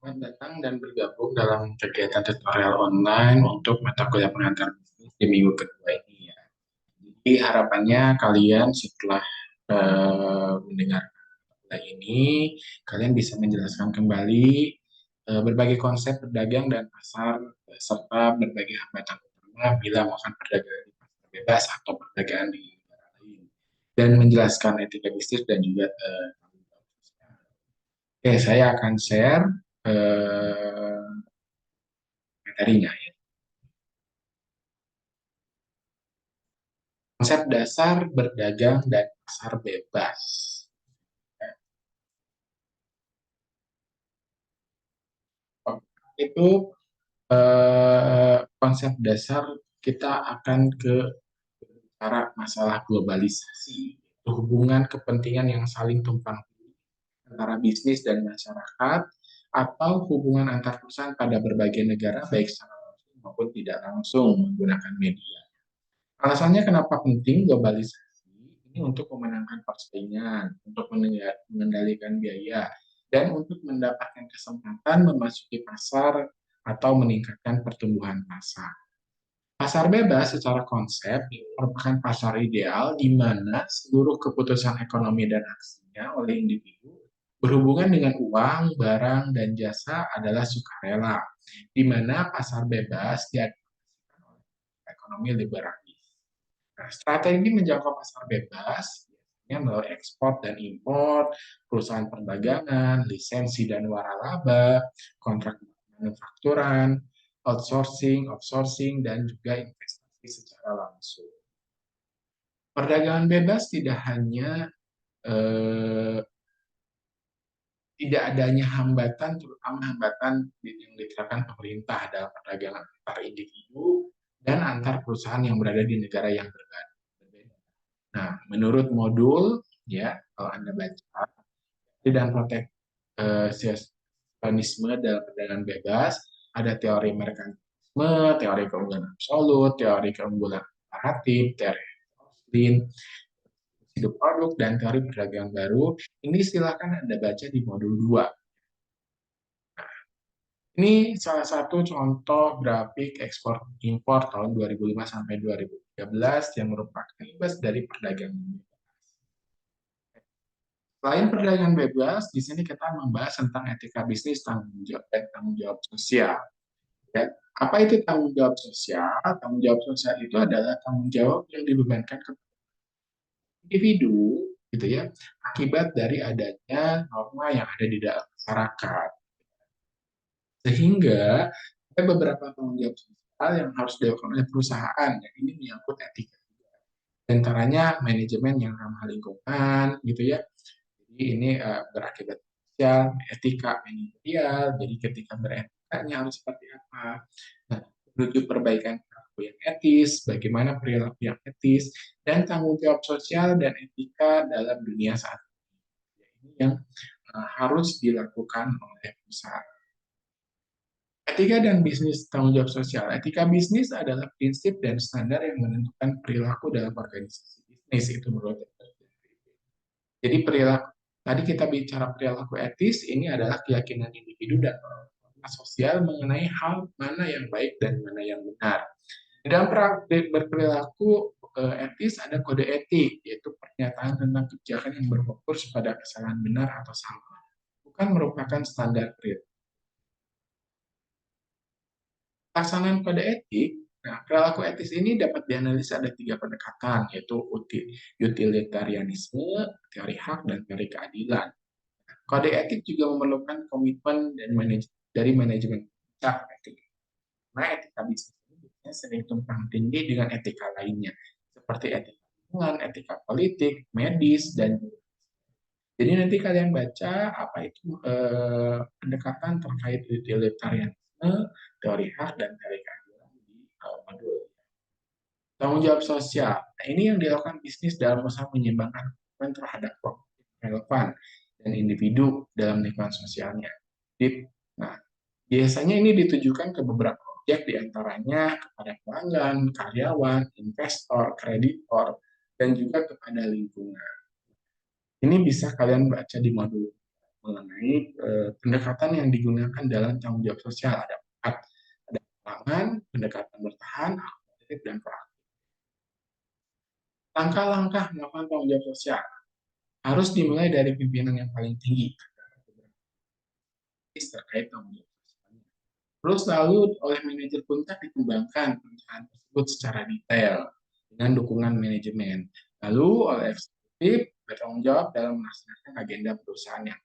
Selamat datang dan bergabung dalam kegiatan tutorial online untuk mata kuliah pengantar bisnis di minggu kedua ini ya. Jadi harapannya kalian setelah mendengar kuliah ini, kalian bisa menjelaskan kembali berbagai konsep berdagang dan pasar serta berbagai hambatan utama bila melakukan perdagangan di pasar bebas atau perdagangan di negara lain dan menjelaskan etika bisnis dan juga Oke, saya akan share materinya. Konsep dasar berdagang dan pasar bebas. Itu konsep dasar kita akan ke cara masalah globalisasi, hubungan kepentingan yang saling tumpang tindih antara bisnis dan masyarakat, atau hubungan antar perusahaan pada berbagai negara, baik secara langsung maupun tidak langsung menggunakan media. Alasannya kenapa penting globalisasi? Ini untuk memenangkan persaingan, untuk mengendalikan biaya, dan untuk mendapatkan kesempatan memasuki pasar atau meningkatkan pertumbuhan pasar. Pasar bebas secara konsep merupakan pasar ideal di mana seluruh keputusan ekonomi dan aksinya oleh individu berhubungan dengan uang, barang, dan jasa adalah sukarela, di mana pasar bebas diadvokasikan oleh ekonomi liberal. Nah, strategi menjangkau pasar bebas biasanya melalui ekspor dan impor, perusahaan perdagangan, lisensi dan waralaba, kontrak manufakturan, outsourcing, outsourcing, dan juga investasi secara langsung. Perdagangan bebas tidak hanya eh, tidak adanya hambatan, terutama hambatan yang diterapkan pemerintah dalam perdagangan antar individu dan antar perusahaan yang berada di negara yang berbeda. Nah, menurut modul, ya, kalau Anda baca, dan proteksionisme dalam perdagangan bebas, ada teori merkantilisme, teori keunggulan absolut, teori keunggulan komparatif, teori Austin, hidup produk, dan teori perdagangan baru. Ini silakan Anda baca di modul 2. Ini salah satu contoh grafik ekspor impor tahun 2005 sampai 2013 yang merupakan imbas dari perdagangan. Selain perdagangan bebas, di sini kita membahas tentang etika bisnis, tanggung jawab, dan tanggung jawab sosial. Ya. Apa itu tanggung jawab sosial? Tanggung jawab sosial itu adalah tanggung jawab yang dibebankan ke individu, gitu ya, akibat dari adanya norma yang ada di dalam masyarakat. Sehingga ada beberapa tanggung jawab sosial yang harus dilakukan oleh perusahaan, dan ini menyangkut etika. Di antaranya manajemen yang ramah lingkungan, gitu ya. Jadi ini berakibat sosial, etika manajerial. Jadi ketika beretikanya harus seperti apa? Nah, menuju perbaikan perilaku yang etis, bagaimana perilaku yang etis, dan tanggung jawab sosial dan etika dalam dunia saat ini. Ini yang harus dilakukan oleh perusahaan. Etika dan bisnis tanggung jawab sosial. Etika bisnis adalah prinsip dan standar yang menentukan perilaku dalam organisasi bisnis. Itu menurut Jadi perilaku tadi kita bicara perilaku etis, ini adalah keyakinan individu dan norma sosial mengenai hal mana yang baik dan mana yang benar. Di dalam berperilaku etis ada kode etik, yaitu pernyataan tentang kebijakan yang berfokus pada kesalahan benar atau salah, bukan merupakan standar perilaku. Pelaksanaan kode etik, nah, perilaku etis ini dapat dianalisa ada 3 pendekatan, yaitu utilitarianisme, teori hak, dan teori keadilan. Kode etik juga memerlukan komitmen dari manajemen etik. Nah, etika bisnis ini biasanya sering tumpang tindih dengan etika lainnya, seperti etika lingkungan, etika politik, medis, dan jadi nanti kalian baca apa itu pendekatan terkait utilitarianisme, teori hak, dan teori keadilan di modul. Tanggung jawab sosial. Nah, ini yang dilakukan bisnis dalam usaha menyeimbangkan komitmen terhadap relevan dan individu dalam lingkungan sosialnya. Nah, biasanya ini ditujukan ke beberapa objek, diantaranya kepada pelanggan, karyawan, investor, kreditor, dan juga kepada lingkungan. Ini bisa kalian baca di modul. mengenai pendekatan yang digunakan dalam tanggung jawab sosial. Ada empat, ada perlawanan, pendekatan bertahan, akomodatif, dan proaktif. Langkah-langkah melakukan tanggung jawab sosial harus dimulai dari pimpinan yang paling tinggi terkait tanggung jawab sosial. Terus lalu oleh manajer puncak dikembangkan perencanaan tersebut secara detail dengan dukungan manajemen. Lalu oleh eksekutif bertanggung jawab dalam melaksanakan agenda perusahaan yang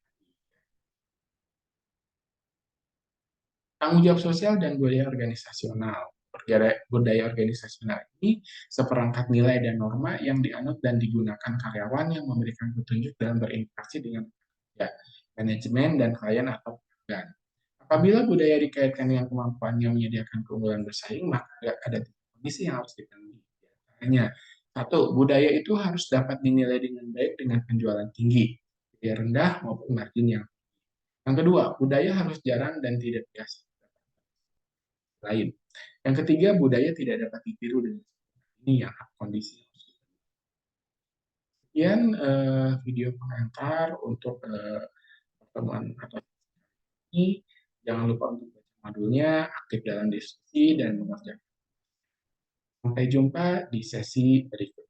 tanggung jawab sosial dan budaya organisasional. Budaya organisasional ini seperangkat nilai dan norma yang dianut dan digunakan karyawan yang memberikan petunjuk dalam berinteraksi dengan ya, manajemen dan klien atau pelanggan. Apabila budaya dikaitkan dengan kemampuannya menyediakan keunggulan bersaing, maka ada kondisi yang harus dipenuhi. Caranya, satu, budaya itu harus dapat dinilai dengan baik dengan penjualan tinggi, biaya rendah maupun margin yang. Yang kedua, budaya harus jarang dan tidak biasa lain. Yang ketiga, budaya tidak dapat ditiru dengan ini yang kondisi. Sekian video pengantar untuk pertemuan atau ini. Jangan lupa untuk baca modulnya, aktif dalam diskusi, dan mengerjakan. Sampai jumpa di sesi berikutnya.